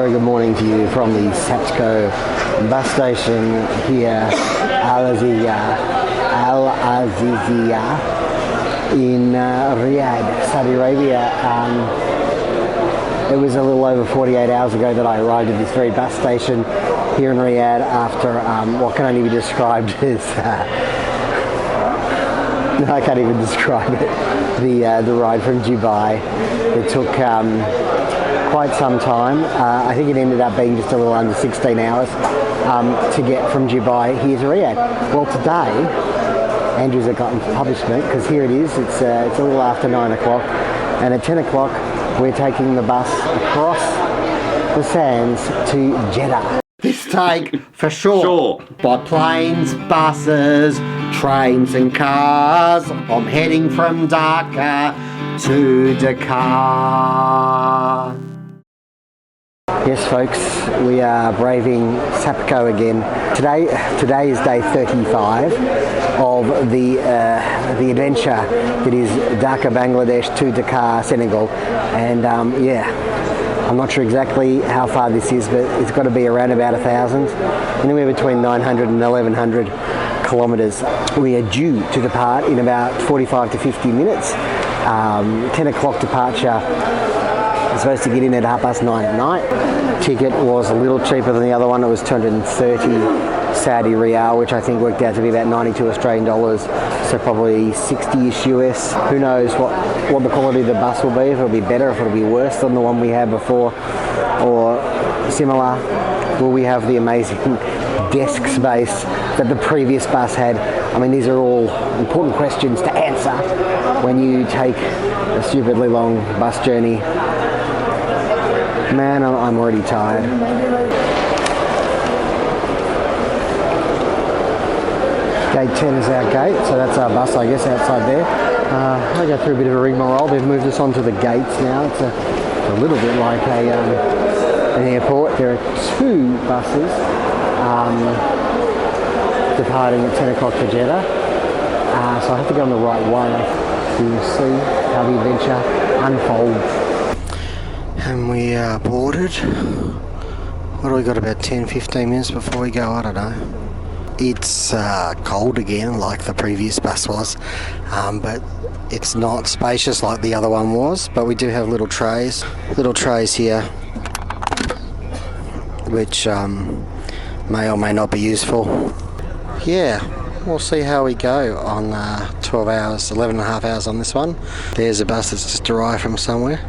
very good morning to you from the SAPTCO bus station here, Al Azizia in Riyadh, Saudi Arabia. It was a little over 48 hours ago that I arrived at this very bus station here in Riyadh after what can only be described as I can't even describe it. The ride from Dubai. It took quite some time. I think it ended up being just a little under 16 hours to get from Dubai here to Riyadh. Well, today, Andrew's gotten publishment because here it is. It's a little after 9 o'clock, and at 10 o'clock we're taking the bus across the sands to Jeddah. This take for sure. By planes, buses, trains and cars. I'm heading from Dhaka to Dakar. Yes folks, we are braving SAPTCO again. Today is day 35 of the adventure that is Dhaka, Bangladesh to Dakar, Senegal. And yeah, I'm not sure exactly how far this is, but it's got to be around about 1,000, anywhere between 900 and 1,100 kilometres. We are due to depart in about 45 to 50 minutes. 10 o'clock departure. I'm supposed to get in at 9:30 at night. Ticket was a little cheaper than the other one. It was 230 Saudi Riyal, which I think worked out to be about 92 Australian dollars, so probably 60-ish US. Who knows what the quality of the bus will be, if it'll be better, if it'll be worse than the one we had before, or similar. Will we have the amazing desk space that the previous bus had? I mean, these are all important questions to answer when you take a stupidly long bus journey. Man, I'm already tired. Gate 10 is our gate, so that's our bus, I guess, outside there. I go through a bit of a rigmarole. They've moved us onto the gates now. It's a little bit like an airport. There are two buses departing at 10 o'clock for Jeddah, so I have to go on the right one to see how the adventure unfolds. And we are boarded. What do we got, about 10-15 minutes before we go? I don't know. It's cold again like the previous bus was, but it's not spacious like the other one was. But we do have little trays here, which may or may not be useful. Yeah, we'll see how we go on 12 hours, 11 and a half hours on this one. There's a bus that's just arrived from somewhere.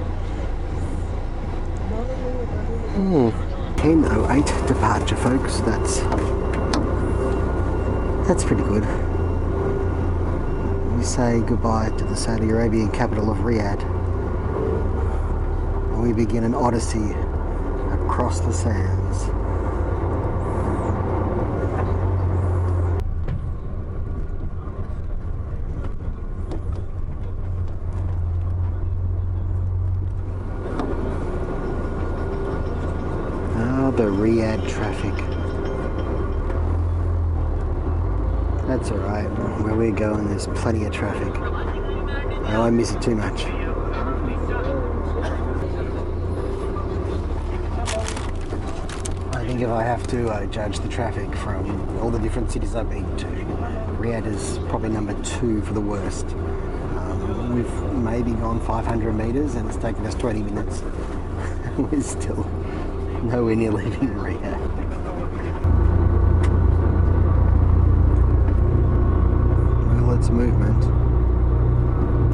10:08 departure, folks. That's pretty good. We say goodbye to the Saudi Arabian capital of Riyadh, and we begin an odyssey across the sands. The Riyadh traffic. That's alright. Where we're going, there's plenty of traffic. I won't miss it too much. I think if I have to judge the traffic from all the different cities I've been to, Riyadh is probably number 2 for the worst. We've maybe gone 500 metres and it's taken us 20 minutes. We're still nowhere near leaving Riyadh. Well, it's movement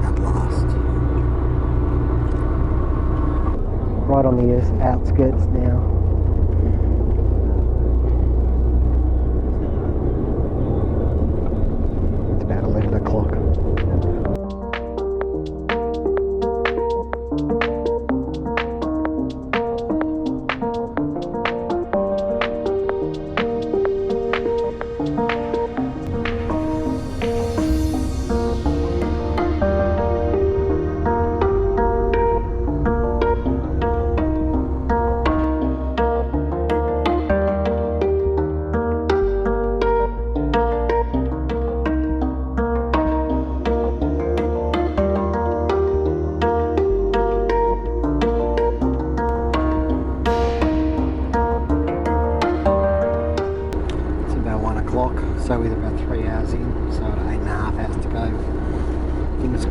at last. Right on the outskirts now. It's about 11 o'clock.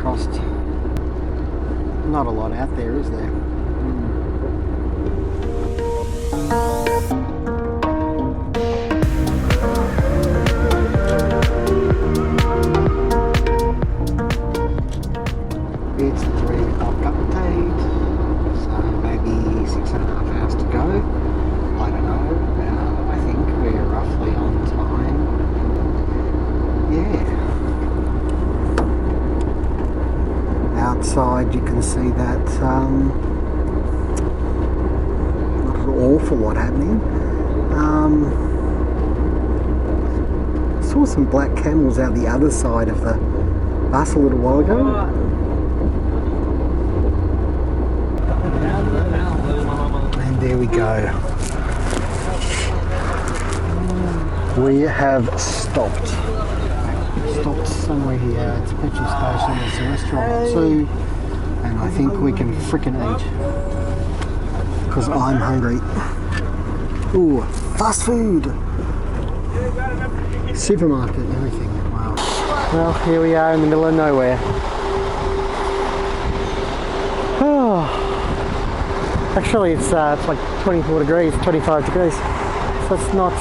crossed. Not a lot out there, is there? It's 3 o'clock update, so maybe 6.5 hours to go. I don't know. I think we're roughly on time. Yeah. Outside you can see that not an awful lot happening. Saw some black camels out the other side of the bus a little while ago. And there we go. We have stopped somewhere here. It's a petrol station, there's a restaurant too, and I think we can frickin' eat because I'm hungry. Ooh, fast food, supermarket, everything. Wow. Well, here we are in the middle of nowhere. Oh, actually it's like 24 degrees, 25 degrees, so it's not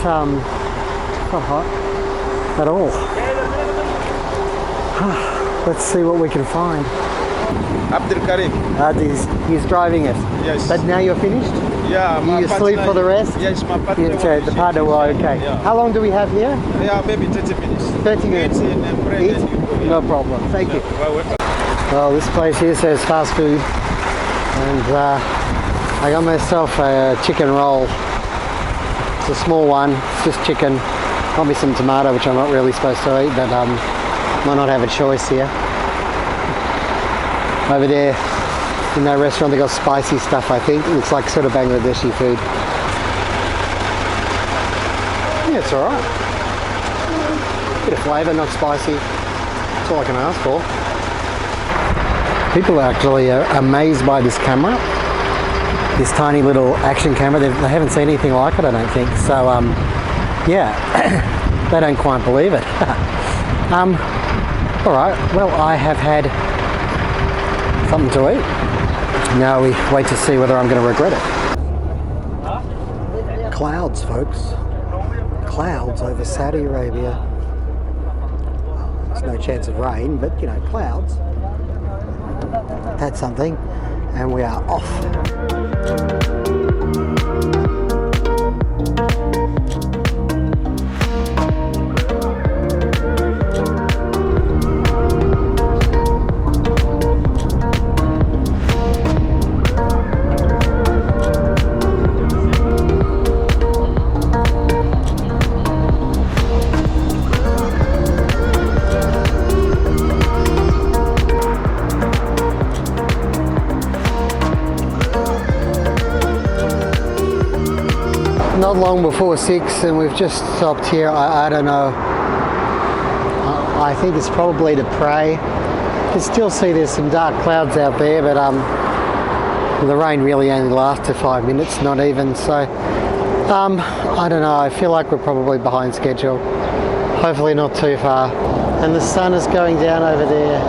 hot at all. Let's see what we can find. He's driving it. Yes. But now you're finished? Yeah. You sleep for the rest? Yes, my partner. The partner will, okay. Yeah. How long do we have here? Yeah, maybe 30 minutes. 30 minutes. Eat? No problem. Thank you. Well, this place here says fast food. And I got myself a chicken roll. It's a small one. It's just chicken. Got me some tomato, which I'm not really supposed to eat, but might not have a choice here. Over there in that restaurant they got spicy stuff, I think. It looks like sort of Bangladeshi food. Yeah, it's alright. Bit of flavour, not spicy. That's all I can ask for. People are actually amazed by this camera. This tiny little action camera. They haven't seen anything like it, I don't think. So, yeah, they don't quite believe it. Alright, well, I have had something to eat. Now we wait to see whether I'm going to regret it. Clouds, folks. Clouds over Saudi Arabia. There's no chance of rain, but you know, clouds. That's something. And we are off. Not long before 6 and we've just stopped here. I don't know. I think it's probably to pray. You can still see there's some dark clouds out there, but the rain really only lasted 5 minutes, not even. So I don't know. I feel like we're probably behind schedule. Hopefully not too far. And the sun is going down over there.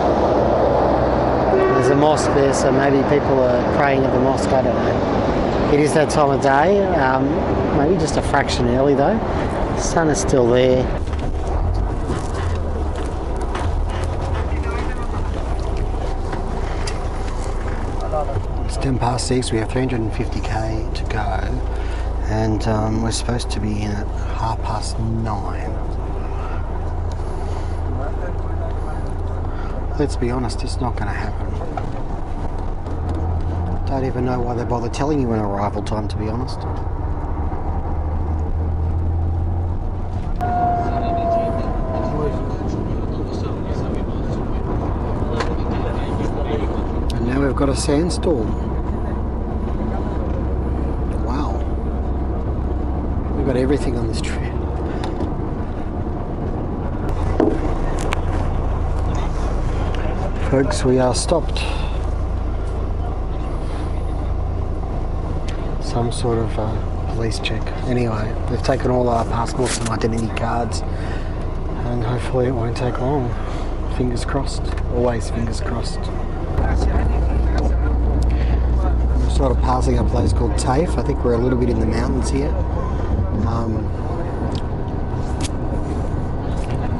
There's a mosque there, so maybe people are praying at the mosque. I don't know. It is that time of day. Maybe just a fraction early though. The sun is still there. It's 6:10. We have 350k to go, and we're supposed to be in at 9:30. Let's be honest, it's not going to happen. Don't even know why they bother telling you an arrival time, to be honest. And now we've got a sandstorm. Wow. We've got everything on this trip. Folks, we are stopped. Some sort of police check. Anyway, they've taken all our passports and identity cards, and hopefully it won't take long. Fingers crossed. Always fingers crossed. We're sort of passing a place called TAFE. I think we're a little bit in the mountains here.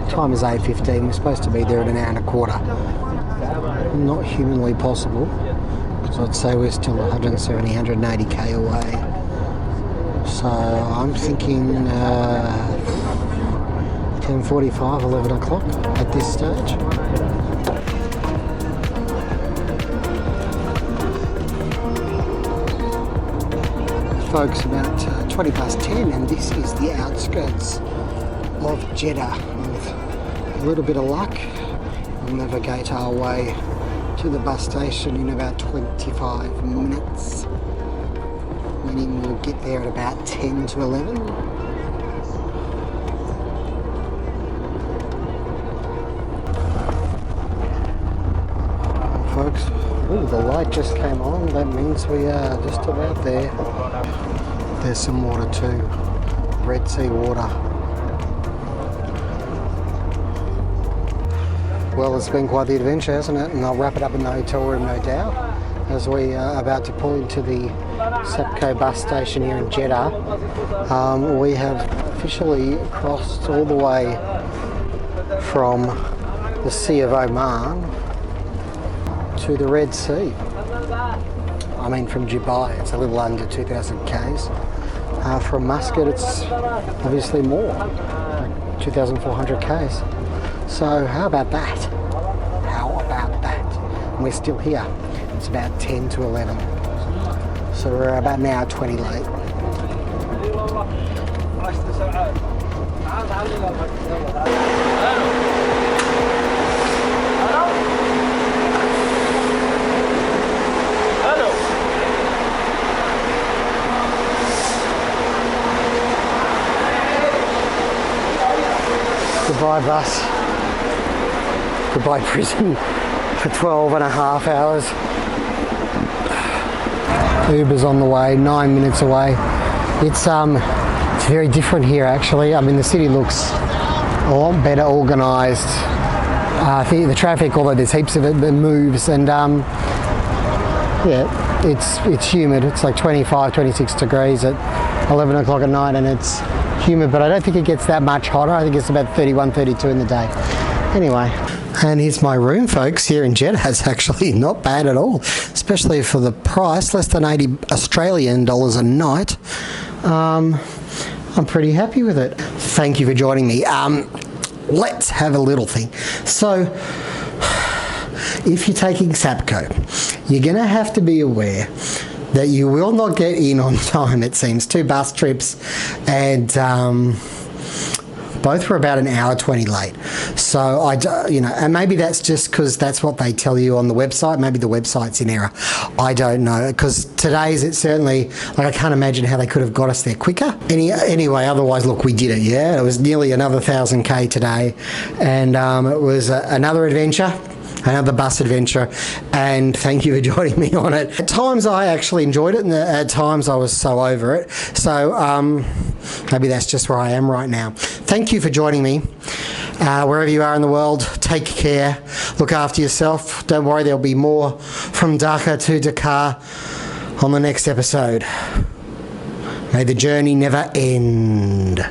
Time is 8:15. We're supposed to be there in an hour and a quarter. Not humanly possible. So I'd say we're still 170, 180k away. So I'm thinking 10:45, 11 o'clock at this stage. Folks, about 20 past 10, and this is the outskirts of Jeddah. With a little bit of luck, we'll navigate our way to the bus station in about 25 minutes, meaning we'll get there at about 10 to 11. Folks, oh, the light just came on. That means we are just about there. There's some water too, Red Sea water. Well, it's been quite the adventure, hasn't it? And I'll wrap it up in the hotel room, no doubt, as we are about to pull into the SAPTCO bus station here in Jeddah. We have officially crossed all the way from the Sea of Oman to the Red Sea. I mean, from Dubai, it's a little under 2,000 k's. From Muscat, it's obviously more, like 2,400 k's. So how about that? How about that? And we're still here. It's about 10 to 11. So we're about an hour 20 late. Goodbye bus. Goodbye prison for 12 and a half hours. Uber's on the way, 9 minutes away. It's very different here actually. I mean, the city looks a lot better organised. I think the traffic, although there's heaps of it, that moves, and yeah, it's humid. It's like 25, 26 degrees at 11 o'clock at night, and it's humid, but I don't think it gets that much hotter. I think it's about 31, 32 in the day. Anyway, and here's my room, folks, here in Jeddah. It's actually not bad at all, especially for the price, less than 80 Australian dollars a night. I'm pretty happy with it. Thank you for joining me. Let's have a little thing. So, if you're taking SAPTCO, you're going to have to be aware that you will not get in on time, it seems. 2 bus trips, and both were about an hour 20 late. So, and maybe that's just because that's what they tell you on the website. Maybe the website's in error. I don't know, because today's, it's certainly, like, I can't imagine how they could have got us there quicker. Anyway, otherwise, look, we did it, yeah? It was nearly another 1,000k today, and it was another adventure. Another bus adventure, and thank you for joining me on it. At times I actually enjoyed it, and at times I was so over it. So maybe that's just where I am right now. Thank you for joining me. Wherever you are in the world, take care, look after yourself. Don't worry, there'll be more from Dhaka to Dakar on the next episode. May the journey never end.